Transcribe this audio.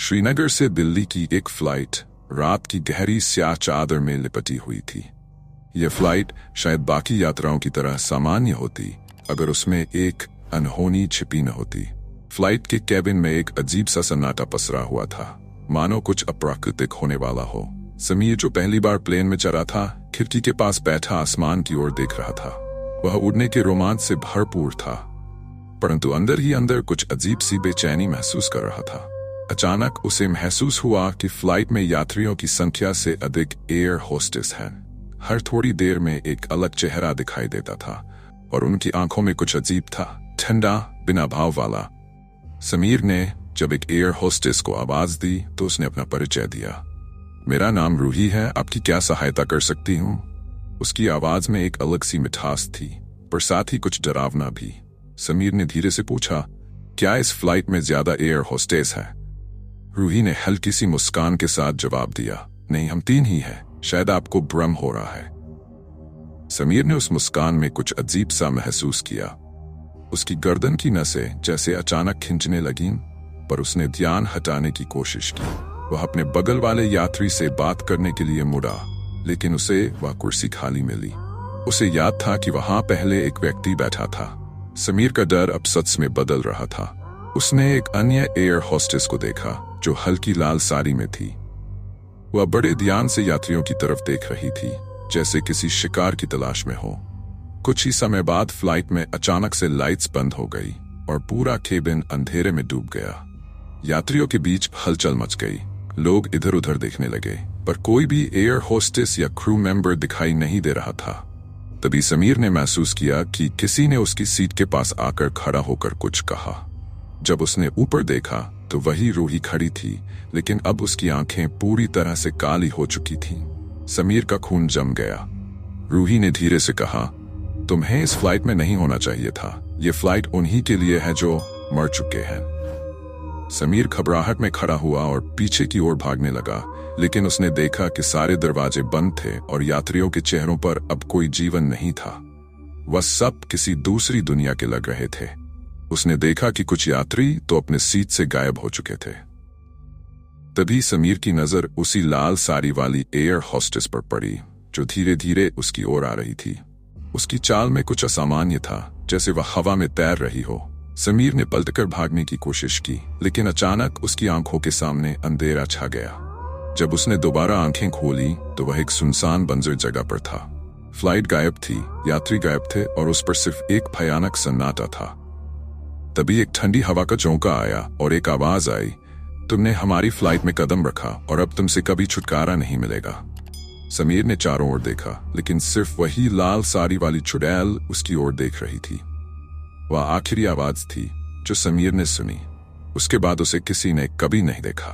श्रीनगर से दिल्ली की एक फ्लाइट रात की गहरी स्याह चादर में लिपटी हुई थी। यह फ्लाइट शायद बाकी यात्राओं की तरह सामान्य होती अगर उसमें एक अनहोनी छिपी न होती। फ्लाइट के कैबिन में एक अजीब सा सन्नाटा पसरा हुआ था, मानो कुछ अप्राकृतिक होने वाला हो। समीर, जो पहली बार प्लेन में चढ़ा था, खिड़की के पास बैठा आसमान की ओर देख रहा था। वह उड़ने के रोमांच से भरपूर था, परंतु अंदर ही अंदर कुछ अजीब सी बेचैनी महसूस कर रहा था। अचानक उसे महसूस हुआ कि फ्लाइट में यात्रियों की संख्या से अधिक एयर होस्टेस हैं। हर थोड़ी देर में एक अलग चेहरा दिखाई देता था और उनकी आंखों में कुछ अजीब था, ठंडा, बिना भाव वाला। समीर ने जब एक एयर होस्टेस को आवाज दी तो उसने अपना परिचय दिया। मेरा नाम रूही है, आपकी क्या सहायता कर सकती हूँ? उसकी आवाज में एक अलग सी मिठास थी, पर साथ ही कुछ डरावना भी। समीर ने धीरे से पूछा, क्या इस फ्लाइट में ज्यादा एयर होस्टेस है? रूही ने हल्की सी मुस्कान के साथ जवाब दिया, नहीं, हम 3 ही हैं, शायद आपको भ्रम हो रहा है। समीर ने उस मुस्कान में कुछ अजीब सा महसूस किया। उसकी गर्दन की नसें जैसे अचानक खिंचने लगीं, पर उसने ध्यान हटाने की कोशिश की। वह अपने बगल वाले यात्री से बात करने के लिए मुड़ा, लेकिन उसे वह कुर्सी खाली मिली। उसे याद था कि वहां पहले एक व्यक्ति बैठा था। समीर का डर अब सच में बदल रहा था। उसने एक अन्य एयर होस्टेस को देखा जो हल्की लाल साड़ी में थी। वह बड़े ध्यान से यात्रियों की तरफ देख रही थी, जैसे किसी शिकार की तलाश में हो। कुछ ही समय बाद फ्लाइट में अचानक से लाइट्स बंद हो गई और पूरा केबिन अंधेरे में डूब गया। यात्रियों के बीच हलचल मच गई। लोग इधर उधर देखने लगे, पर कोई भी एयर होस्टेस या क्रू मेंबर दिखाई नहीं दे रहा था। तभी समीर ने महसूस किया कि किसी ने उसकी सीट के पास आकर खड़ा होकर कुछ कहा। जब उसने ऊपर देखा तो वही रूही खड़ी थी, लेकिन अब उसकी आंखें पूरी तरह से काली हो चुकी थीं। समीर का खून जम गया। रूही ने धीरे से कहा, तुम्हें इस फ्लाइट में नहीं होना चाहिए था। ये फ्लाइट उन्हीं के लिए है जो मर चुके हैं। समीर घबराहट में खड़ा हुआ और पीछे की ओर भागने लगा, लेकिन उसने देखा कि सारे दरवाजे बंद थे और यात्रियों के चेहरों पर अब कोई जीवन नहीं था। वह सब किसी दूसरी दुनिया के लग रहे थे। उसने देखा कि कुछ यात्री तो अपने सीट से गायब हो चुके थे। तभी समीर की नजर उसी लाल साड़ी वाली एयर होस्टेस पर पड़ी, जो धीरे धीरे उसकी ओर आ रही थी। उसकी चाल में कुछ असामान्य था, जैसे वह हवा में तैर रही हो। समीर ने पलटकर भागने की कोशिश की, लेकिन अचानक उसकी आंखों के सामने अंधेरा छा गया। जब उसने दोबारा आंखें खोली तो वह एक सुनसान बंजर जगह पर था। फ्लाइट गायब थी, यात्री गायब थे और उस पर सिर्फ एक भयानक सन्नाटा था। तभी एक ठंडी हवा का झोंका आया और एक आवाज आई, तुमने हमारी फ्लाइट में कदम रखा और अब तुमसे कभी छुटकारा नहीं मिलेगा। समीर ने चारों ओर देखा, लेकिन सिर्फ वही लाल साड़ी वाली चुड़ैल उसकी ओर देख रही थी। वह आखिरी आवाज थी जो समीर ने सुनी। उसके बाद उसे किसी ने कभी नहीं देखा।